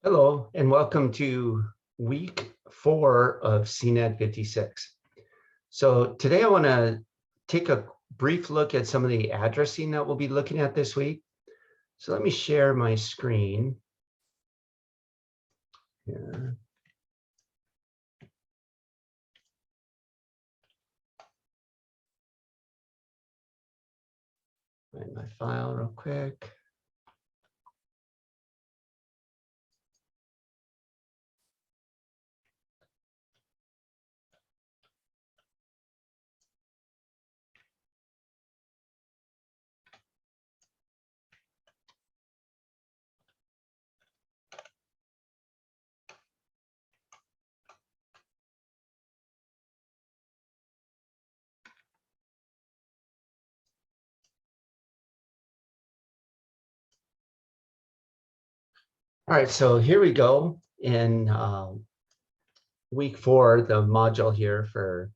Hello, and welcome to week 4 of CNET 56. So today I want to take a brief look at some of the addressing that we'll be looking at this week. So let me share my screen here. Find my file real quick. All right, so here we go in week 4, the module here for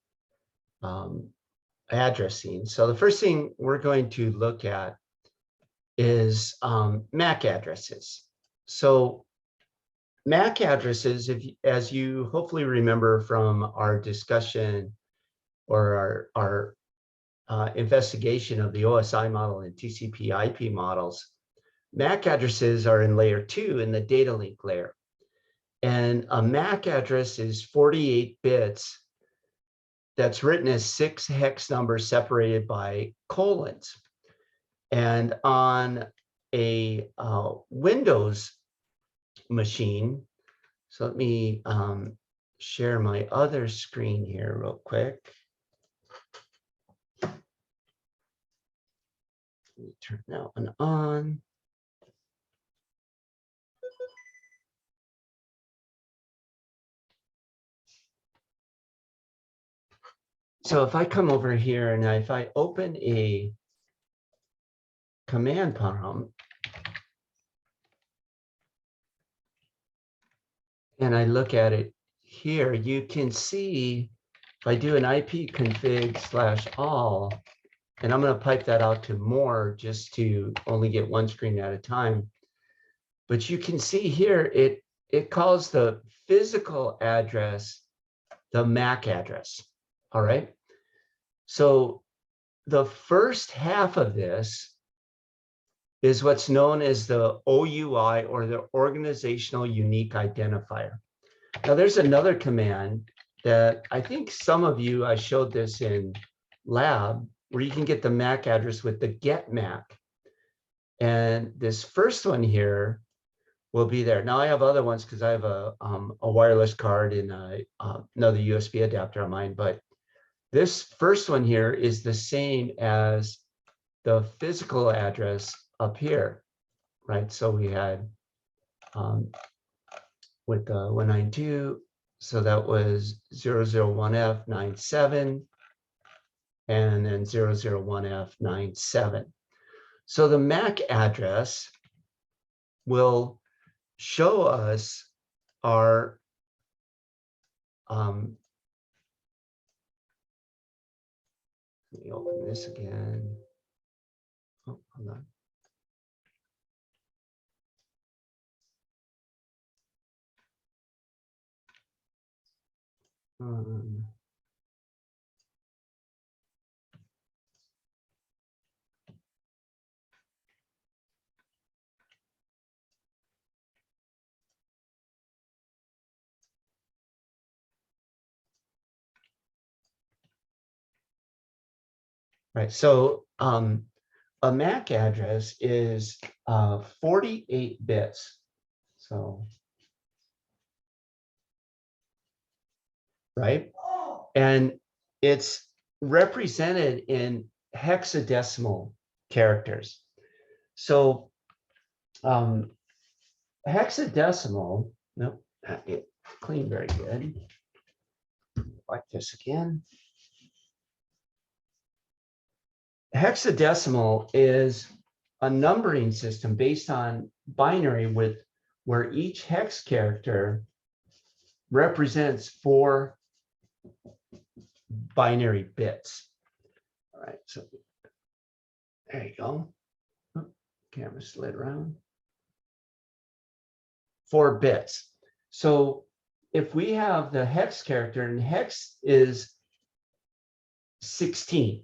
addressing. So the first thing we're going to look at is MAC addresses. So MAC addresses, as you hopefully remember from our discussion or our investigation of the OSI model and TCP/IP models, MAC addresses are in layer 2 in the data link layer. And a MAC address is 48 bits that's written as 6 hex numbers separated by colons. And on a Windows machine, so let me share my other screen here real quick. Let me turn that one on. So if I come over here and if I open a command prompt and I look at it here, you can see if I do an IP config/all, and I'm going to pipe that out to more just to only get one screen at a time. But you can see here, it calls the physical address the MAC address. All right. So the first half of this is what's known as the OUI, or the organizational unique identifier. Now there's another command that I think some of you, I showed this in lab, where you can get the MAC address with the get MAC. And this first one here will be there. Now I have other ones because I have a wireless card and another USB adapter on mine, but this first one here is the same as the physical address up here, right? So we had with the 192, so that was 001F97 and then 001F97. So the MAC address will show us our let me open this again. Oh, hold on. Right, so a MAC address is 48 bits. So, right, and it's represented in hexadecimal characters. So hexadecimal, nope, not get clean very good. Like this again. Hexadecimal is a numbering system based on binary with where each hex character represents 4 binary bits. All right, so there you go. Oh, camera slid around. 4 bits. So if we have the hex character, and hex is 16.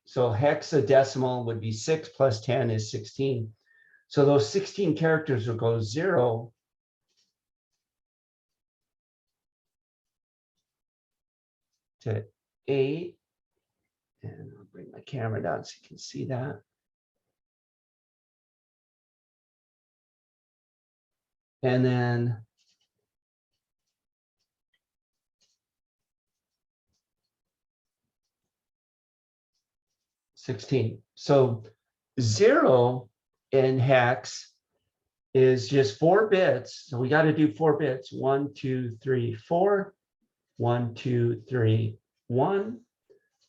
So hexadecimal would be 6 plus 10 is 16. So those 16 characters will go 0 to 8. And I'll bring my camera down so you can see that. And then $16. So 0 in hex is just 4 bits. So we got to do 4 bits. 1, 2, 3, 4. 1, 2, 3, 1.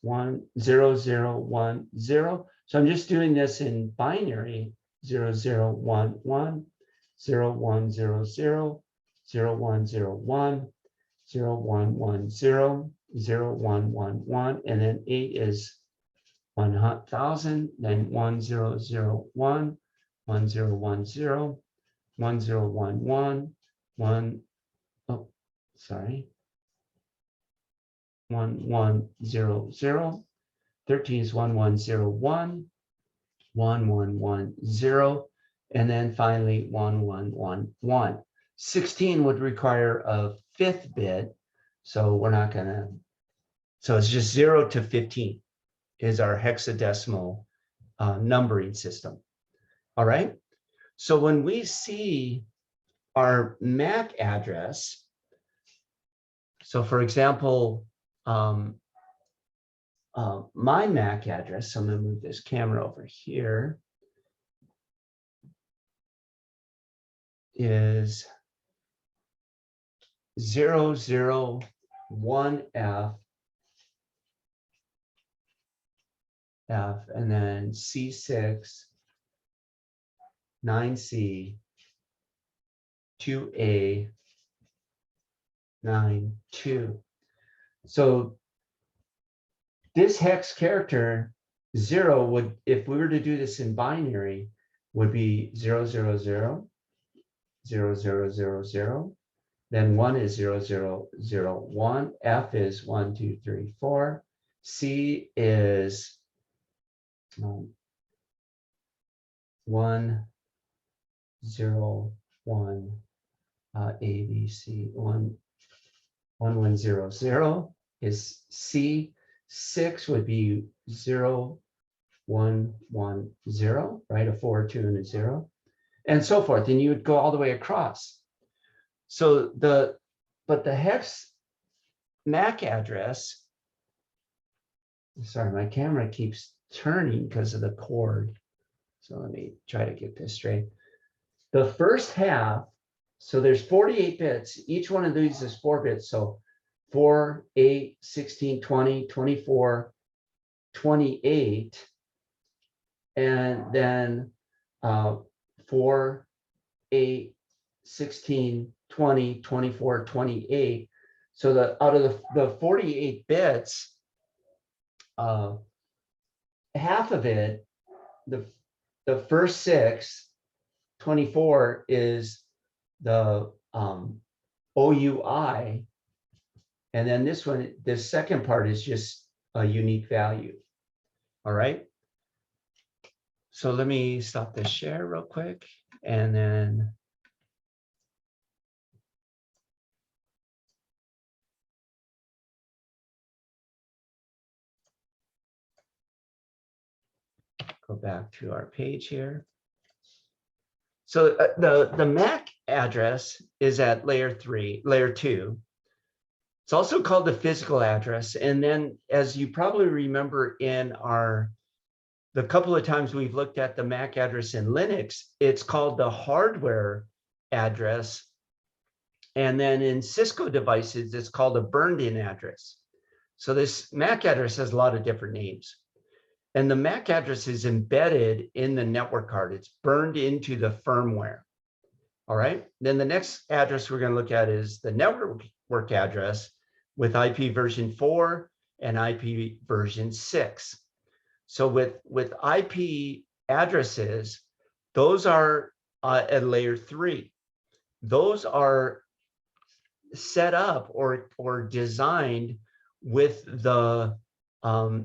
1, 0, 0, 1, 0. So I'm just doing this in binary. 0, 0, 1, 1. 0, 1, 0, 0. 0, 1, 0, 1. 0, 1, 1, 0. 0, 1, 1, 1. And then 8 is 1,000. Then 1, 0, 0, 1. 1, 0, 1, 0. 1, 0, 1, 1. 1, oh, sorry. 1, 1, 0, 0. 13 is 1, 1, 0, 1. 1, 1, 1, 0. And then finally 1, 1, 1, 1. 16 would require a 5th bit. So we're not going to. So it's just 0 to 15 is our hexadecimal numbering system. All right. So when we see our MAC address, so for example, my MAC address, so I'm going to move this camera over here, is 001F, and then C6, 9C, 2A, 9, 2. So this hex character 0 would, if we were to do this in binary, would be 0, 0, 0, 0, 0, 0, 0. Then 1 is 0, 0, 0, 1. F is 1, 2, 3, 4. C is 1, 0, 1. A, B, C, 1, 1, 1, 0, 0 is C. 6 would be 0, 1, 1, 0, right? A 4, 2, and a 0, and so forth. And you would go all the way across. So but the hex MAC address, sorry, my camera keeps turning because of the cord. So let me try to get this straight. The first half, so there's 48 bits. Each one of these is 4 bits. So 4, 8, 16, 20, 24, 28, and then 4, 8, 16, 20, 24, 28. So out of the 48 bits, half of it, the first 6, 24 is the OUI, and then this one, the second part is just a unique value. All right. So let me stop this share real quick, and then go back to our page here. So the MAC address is at layer 2. It's also called the physical address. And then, as you probably remember in the couple of times we've looked at the MAC address in Linux, it's called the hardware address. And then in Cisco devices, it's called a burned-in address. So this MAC address has a lot of different names. And the MAC address is embedded in the network card. It's burned into the firmware. All right. Then the next address we're going to look at is the network address with IP version 4 and IP version 6. So with IP addresses, those are at layer 3. those are set up or designed with the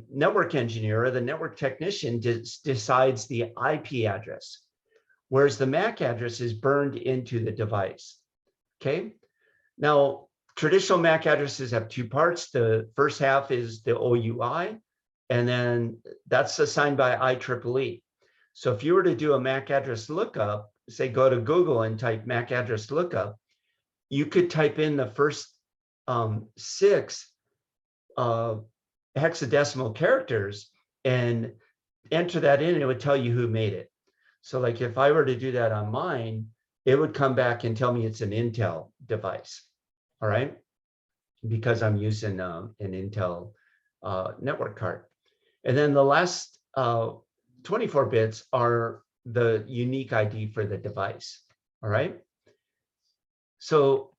network engineer or the network technician decides the IP address, whereas the MAC address is burned into the device. Okay. Now, traditional MAC addresses have two parts. The first half is the OUI, and then that's assigned by IEEE. So if you were to do a MAC address lookup, say go to Google and type MAC address lookup, you could type in the first 6 hexadecimal characters and enter that in, and it would tell you who made it. So like if I were to do that on mine, it would come back and tell me it's an Intel device, all right? Because I'm using an Intel network card. And then the last 24 bits are the unique ID for the device, all right? So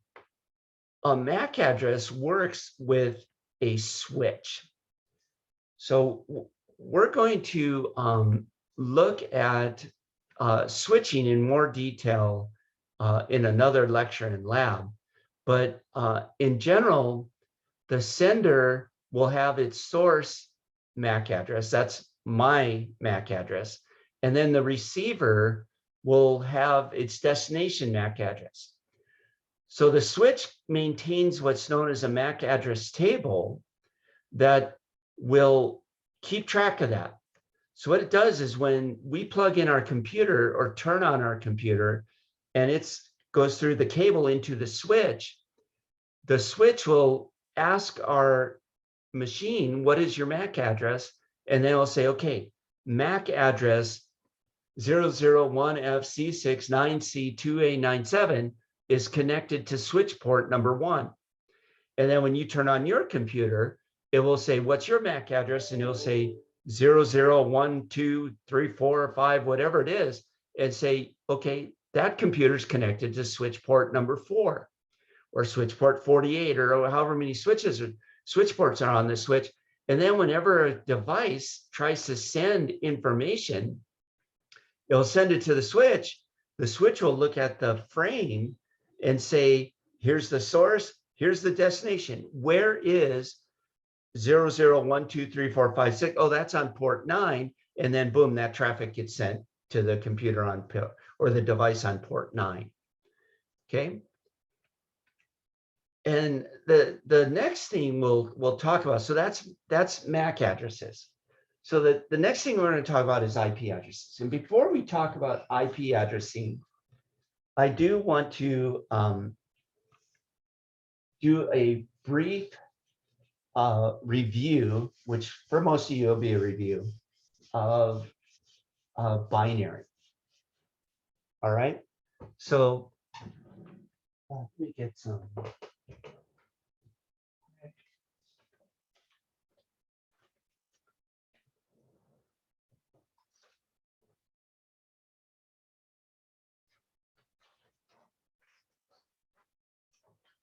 a MAC address works with a switch. So we're going to look at switching in more detail in another lecture in lab. But in general, the sender will have its source MAC address. That's my MAC address. And then the receiver will have its destination MAC address. So the switch maintains what's known as a MAC address table that will keep track of that. So what it does is when we plug in our computer or turn on our computer and it goes through the cable into the switch will ask our machine, what is your MAC address? And then it'll say, okay, MAC address 001FC69C2A97 is connected to switch port number 1. And then when you turn on your computer, it will say, what's your MAC address? And it'll say 001234 whatever it is, and say, okay, that computer's connected to switch port number 4 or switch port 48 or however many switches or switch ports are on the switch. And then whenever a device tries to send information, it'll send it to the switch. The switch will look at the frame and say, here's the source, here's the destination. Where is 00123456? Oh, that's on port 9. And then boom, that traffic gets sent to the computer on or the device on port 9. Okay. And the next thing we'll talk about, so that's MAC addresses. So the next thing we're going to talk about is IP addresses. And before we talk about IP addressing, I do want to do a brief review, which for most of you will be a review of binary. All right. So let me get some.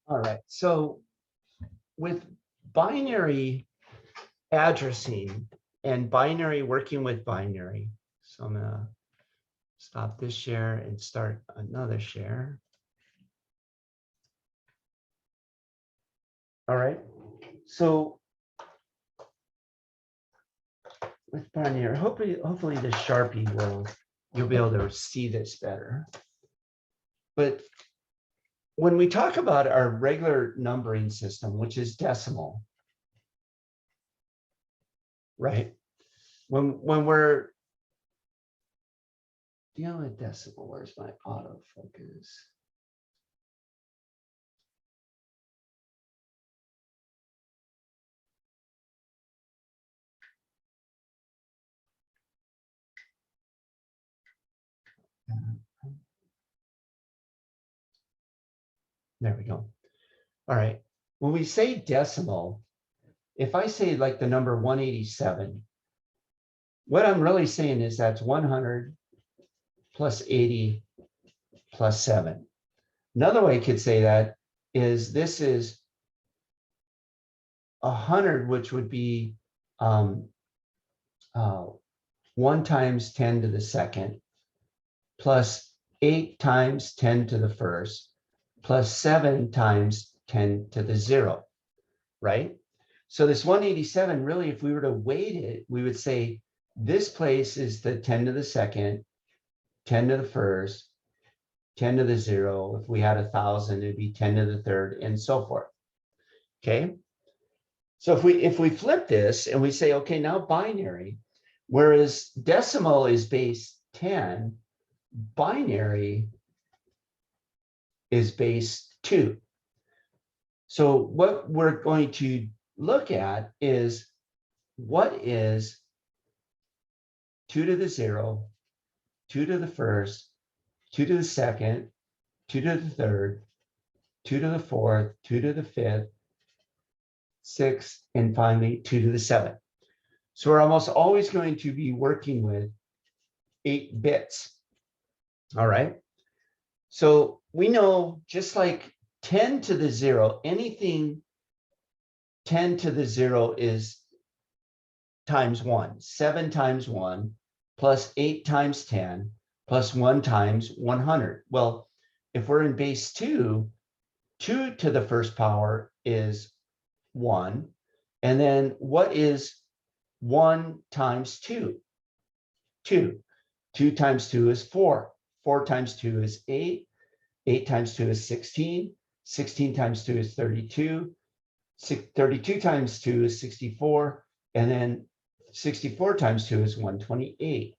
All right, so with binary addressing and binary working with binary, so I'm gonna stop this share and start another share. All right, so with binary, hopefully the Sharpie you'll be able to see this better. But when we talk about our regular numbering system, which is decimal, right? When we're dealing with decimal, where's my autofocus? There we go. All right. When we say decimal, if I say like the number 187, what I'm really saying is that's 100 plus 80 plus 7. Another way I could say that is this is 100, which would be 1 times 10 to the second plus 8 times 10 to the first plus 7 times 10 to the 0, right? So this 187, really, if we were to weight it, we would say this place is the 10 to the second, 10 to the first, 10 to the 0. If we had 1,000, it'd be 10 to the third, and so forth. Okay. So if we flip this and we say, okay, now binary, whereas decimal is base 10, binary is base 2. So what we're going to look at is what is 2 to the 0, 2 to the first, 2 to the second, 2 to the third, 2 to the fourth, 2 to the fifth, 6, and finally 2 to the 7th. So we're almost always going to be working with 8 bits. All right. So we know, just like 10 to the 0, anything 10 to the 0 is times 1. 7 times 1 plus 8 times 10 plus 1 times 100. Well, if we're in base 2, 2 to the first power is 1. And then what is 1 times 2? 2. 2 times 2 is 4. 4 times 2 is 8. 8 times 2 is 16. 16 times 2 is 32. 32 times 2 is 64. And then 64 times 2 is 128.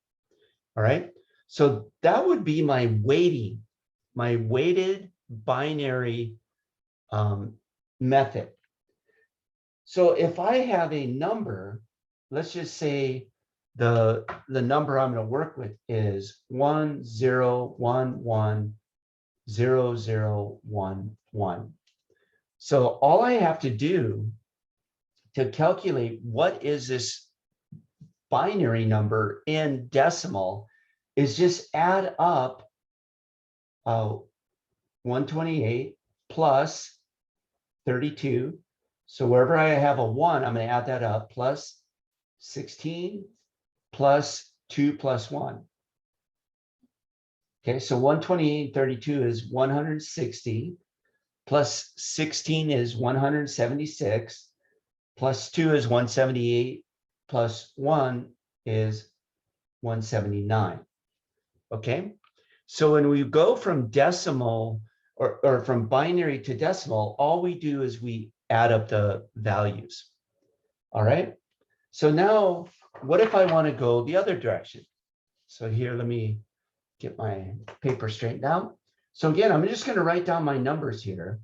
All right. So that would be my weighting, my weighted binary method. So if I have a number, let's just say the number I'm going to work with is 10110011. So all I have to do to calculate what is this binary number in decimal is just add up 128 plus 32. So wherever I have a 1, I'm going to add that up, plus 16 plus 2 plus 1. Okay, so 128 and 32 is 160, plus 16 is 176, plus 2 is 178, plus 1 is 179. Okay, so when we go from decimal or from binary to decimal, all we do is we add up the values. All right, so now what if I want to go the other direction? So here, let me get my paper straightened out. So again, I'm just going to write down my numbers here.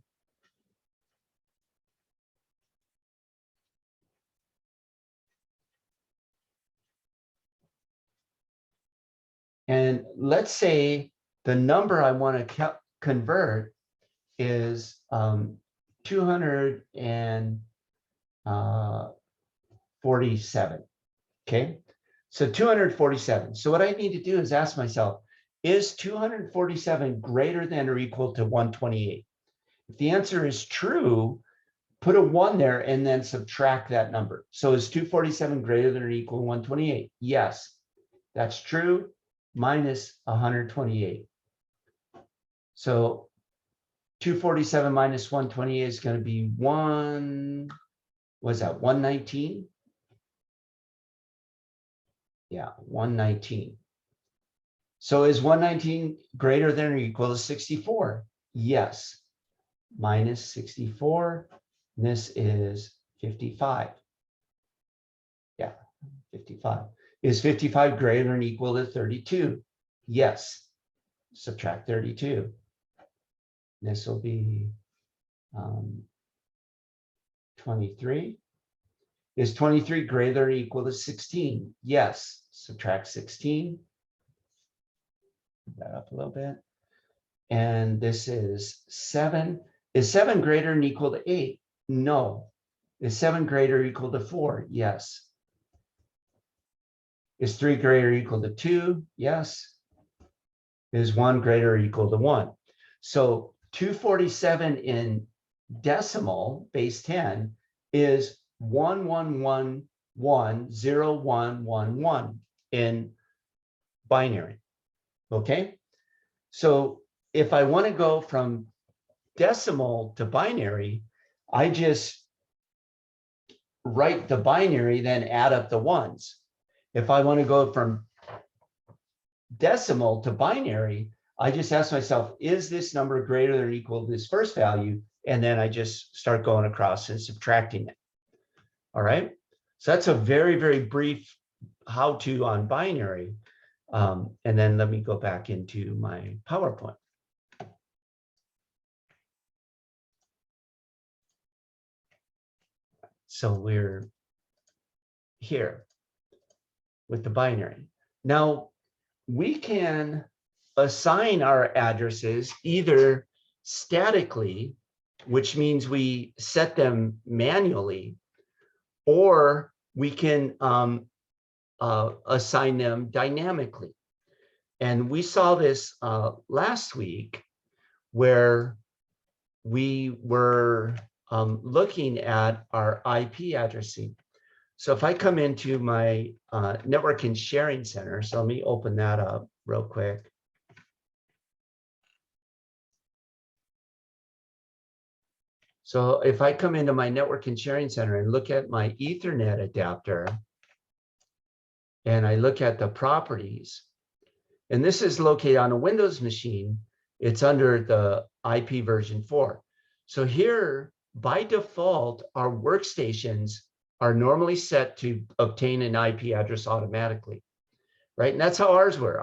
And let's say the number I want to convert is 247. Okay, so 247. So what I need to do is ask myself, is 247 greater than or equal to 128? If the answer is true, put a 1 there and then subtract that number. So is 247 greater than or equal to 128? Yes, that's true, minus 128. So 247 minus 128 is going to be 119? Yeah, 119. So is 119 greater than or equal to 64? Yes. Minus 64. This is 55. Yeah, 55. Is 55 greater than or equal to 32? Yes. Subtract 32. This will be 23. Is 23 greater or equal to 16? Yes. Subtract 16. Put that up a little bit. And this is 7. Is 7 greater than or equal to 8? No. Is 7 greater or equal to 4? Yes. Is 3 greater or equal to 2? Yes. Is 1 greater or equal to 1? So 247 in decimal, base 10, is 11110111 in binary. Okay, so if I want to go from decimal to binary, I just write the binary, then add up the ones. If I want to go from decimal to binary, I just ask myself, is this number greater than or equal to this first value? And then I just start going across and subtracting it. All right. So that's a very, very brief how-to on binary. And then let me go back into my PowerPoint. So we're here with the binary. Now, we can assign our addresses either statically, which means we set them manually, or we can assign them dynamically. And we saw this last week where we were looking at our IP addressing. So if I come into my network and sharing center, so let me open that up real quick. So if I come into my network and sharing center and look at my Ethernet adapter, and I look at the properties, and this is located on a Windows machine, it's under the IP version 4. So here, by default, our workstations are normally set to obtain an IP address automatically, right? And that's how ours were.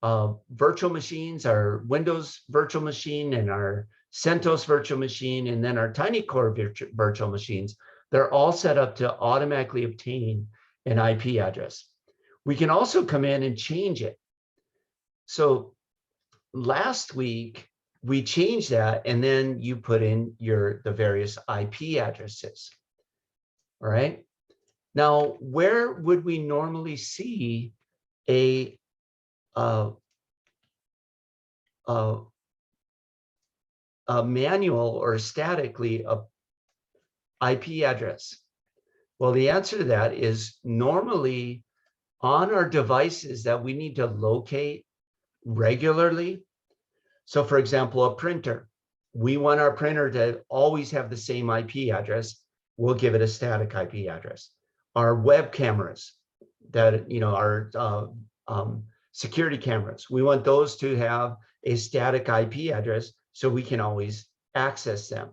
Our virtual machines, our Windows virtual machine and our CentOS virtual machine, and then our TinyCore virtual machines, they're all set up to automatically obtain an IP address. We can also come in and change it. So last week, we changed that, and then you put in the various IP addresses. All right. Now, where would we normally see a manual or statically a IP address? Well, the answer to that is normally on our devices that we need to locate regularly. So for example, a printer, we want our printer to always have the same IP address. We'll give it a static IP address. Our web cameras that, our security cameras, we want those to have a static IP address so we can always access them.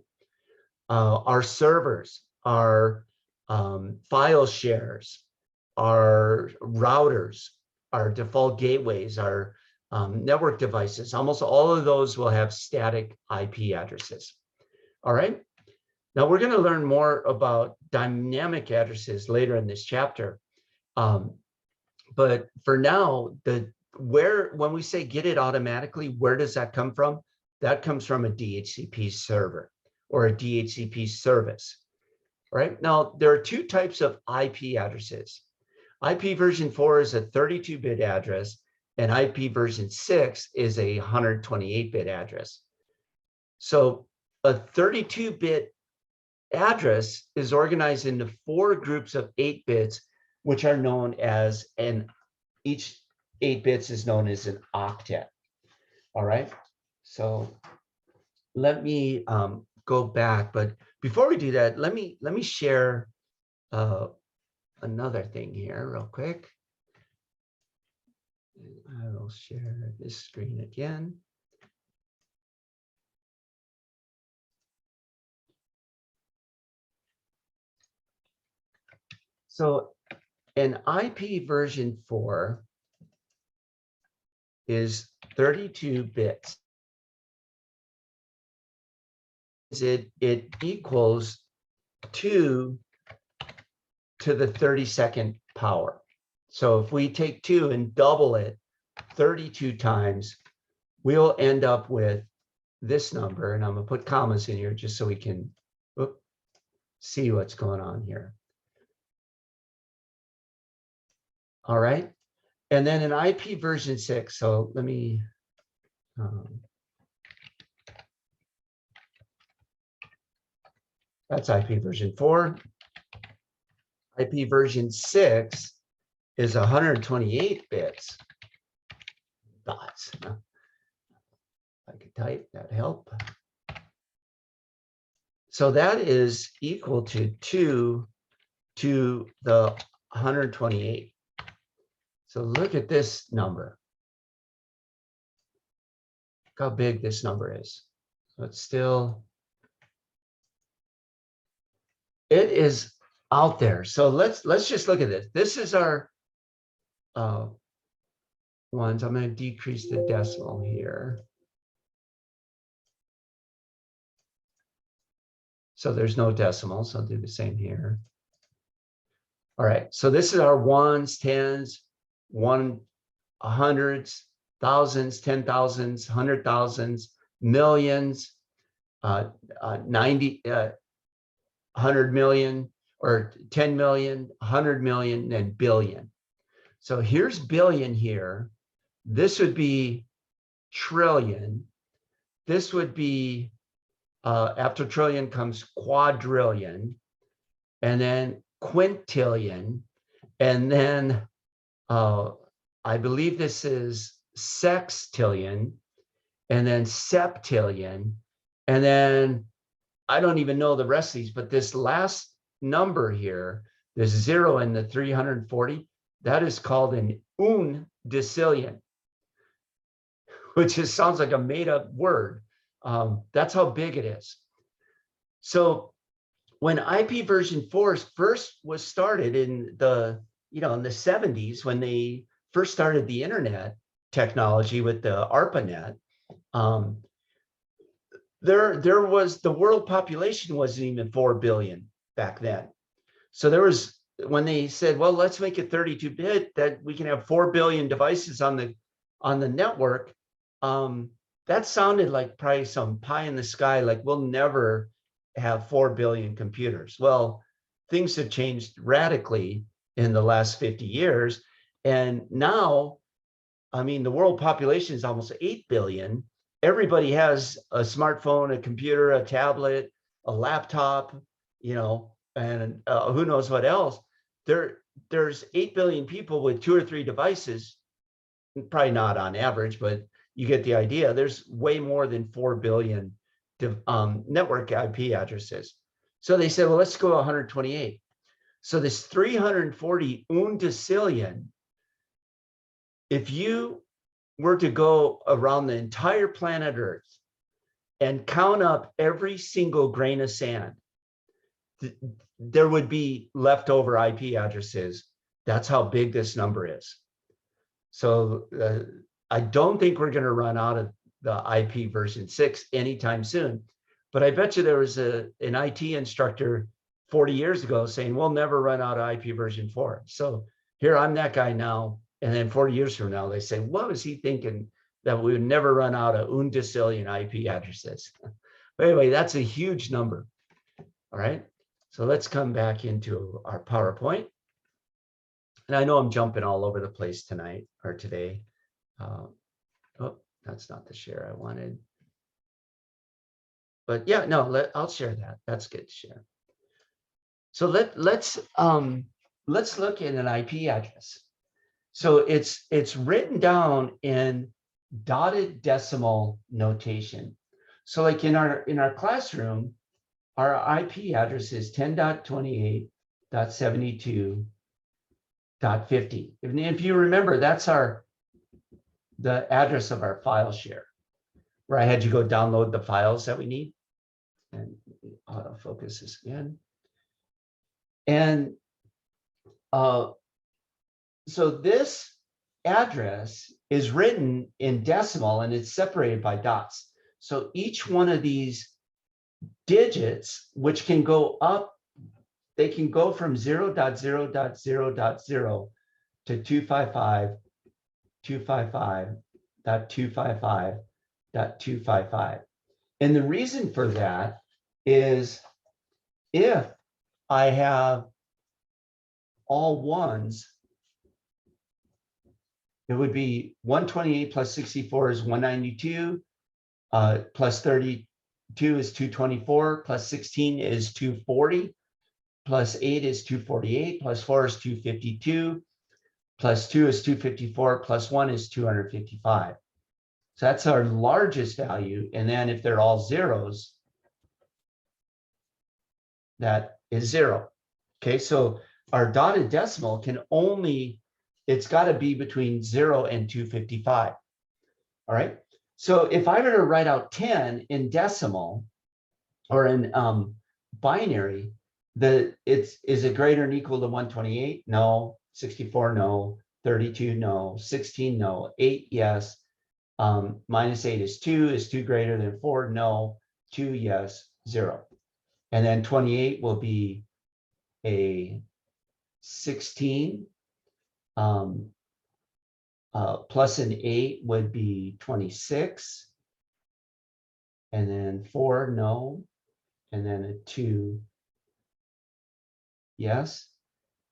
Our servers, our file shares, our routers, our default gateways, our network devices, almost all of those will have static IP addresses. All right. Now we're going to learn more about dynamic addresses later in this chapter. But for now, when we say get it automatically, where does that come from? That comes from a DHCP server or a DHCP service. All right. Now there are two types of IP addresses. IP version 4 is a 32-bit address, and IP version 6 is a 128-bit address. So a 32-bit address is organized into 4 groups of 8 bits, which are known as, and each 8 bits is known as an octet. All right. So let me go back, but before we do that, let me share another thing here real quick. I will share this screen again. So an IP version 4 is 32 bits. It equals 2 to the 32nd power. So if we take 2 and double it 32 times, we'll end up with this number. And I'm going to put commas in here just so we can see what's going on here. All right. And then an IP version 6. So let me that's IP version 4. IP version 6 is 128 bits. Dots. If I could type, that'd help. So that is equal to 2 to the 128. So look at this number. Look how big this number is. So it's still, it is out there. So let's just look at this. This is our ones. I'm going to decrease the decimal here. So there's no decimals. I'll do the same here. All right. So this is our ones, tens, hundreds, thousands, 10,000s, 100,000s, millions, 100 million, or 10 million, 100 million, and billion. So here's billion here. This would be trillion. This would be, after trillion comes quadrillion, and then quintillion, and then I believe this is sextillion, and then septillion, and then I don't even know the rest of these, but this last number here, this 0 in the 340, that is called an undecillion, which just sounds like a made-up word. That's how big it is. So when IP version 4 first was started in the, in the 70s, when they first started the internet technology with the ARPANET, there was, the world population wasn't even 4 billion back then. So there was, when they said, well, let's make it 32-bit, that we can have 4 billion devices on the network, that sounded like probably some pie in the sky, like we'll never have 4 billion computers. Well, things have changed radically in the last 50 years. And now, I mean, the world population is almost 8 billion. Everybody has a smartphone, a computer, a tablet, a laptop, and who knows what else. There's 8 billion people with 2 or 3 devices, probably not on average, but you get the idea. There's way more than 4 billion network IP addresses. So they said, well, let's go 128. So this 340 undecillion, if you were to go around the entire planet Earth and count up every single grain of sand, there would be leftover IP addresses. That's how big this number is. So I don't think we're going to run out of the IP version 6 anytime soon. But I bet you there was an IT instructor 40 years ago saying, we'll never run out of IP version 4. So here I'm that guy now. And then 40 years from now, they say, what was he thinking that we would never run out of undecillion IP addresses? But anyway, that's a huge number. All right. So let's come back into our PowerPoint. And I know I'm jumping all over the place tonight or today. Oh, that's not the share I wanted. But yeah, no, I'll share that. That's good to share. So let's look at an IP address. So it's written down in dotted decimal notation. So like in our classroom, our IP address is 10.28.72.50. If you remember, that's the address of our file share, where I had you go download the files that we need. And autofocus this again. And so this address is written in decimal and it's separated by dots. So each one of these digits, which can go up, they can go from 0.0.0.0 to 255.255.255.255. And the reason for that is if I have all ones, it would be 128 plus 64 is 192, plus 32 is 224, plus 16 is 240, plus 8 is 248, plus 4 is 252, plus 2 is 254, plus 1 is 255. So that's our largest value. And then if they're all zeros, that is 0. Okay, so our dotted decimal can only, it's got to be between 0 and 255. All right, so if I were to write out 10 in decimal or in binary, is it greater than or equal to 128? No. 64, no. 32, no. 16, no. 8, yes. Minus 8 is 2. Is 2 greater than 4? No. 2, yes. 0. And then 28 will be a 16. Plus an 8 would be 26. And then 4, no. And then a 2, yes.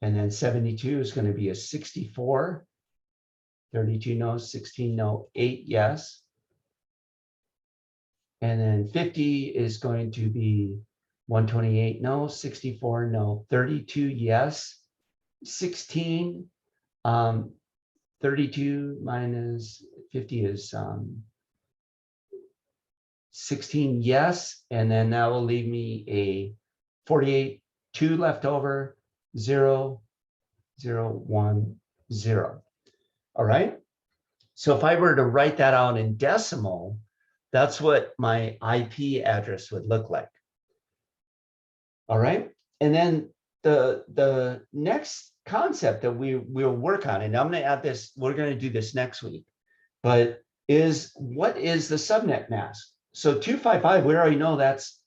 And then 72 is going to be a 64. 32, no. 16, no. 8, yes. And then 50 is going to be 128, no. 64, no. 32, yes. 16, 32 minus 50 is 16, yes. And then that will leave me a 48, 2 left over, 0, 0, 1, 0. All right. So if I were to write that out in decimal, that's what my IP address would look like. All right. And then the next concept that we'll work on, and I'm going to add this, we're going to do this next week, but is what is the subnet mask? So 255, we already know that's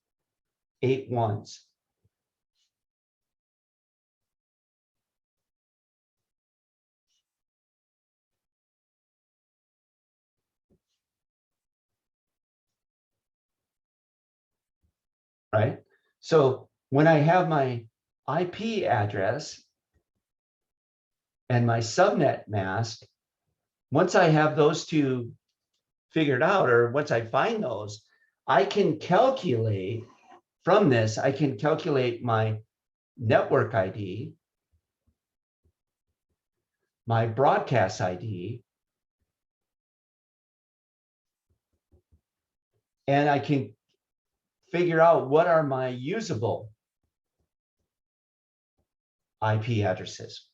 8 ones. Right? So when I have my IP address and my subnet mask, once I have those two figured out, or once I find those, I can calculate from this, I can calculate my network ID, my broadcast ID, and I can figure out what are my usable IP addresses,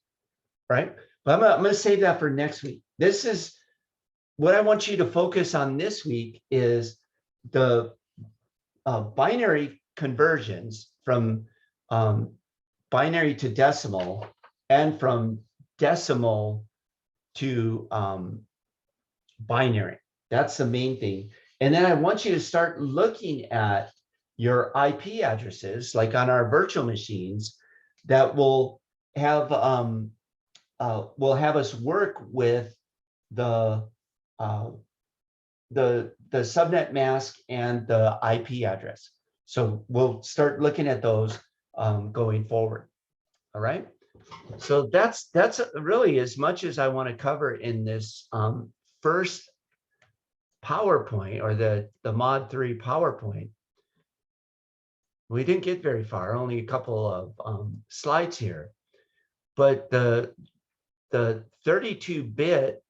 right? But I'm going to save that for next week. This is what I want you to focus on this week is the binary conversions from binary to decimal and from decimal to binary. That's the main thing. And then I want you to start looking at your IP addresses, like on our virtual machines, that will have us work with the subnet mask and the IP address. So we'll start looking at those going forward. All right. So that's really as much as I want to cover in this first PowerPoint, or the Mod 3 PowerPoint. We didn't get very far, only a couple of slides here, but the 32-bit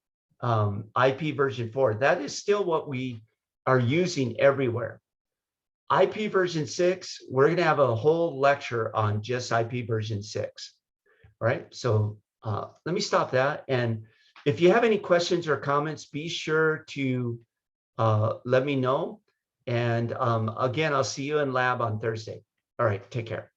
IP version 4, that is still what we are using everywhere. IP version 6, we're going to have a whole lecture on just IP version 6. All right, so let me stop that. And if you have any questions or comments, be sure to let me know. And again, I'll see you in lab on Thursday. All right, take care.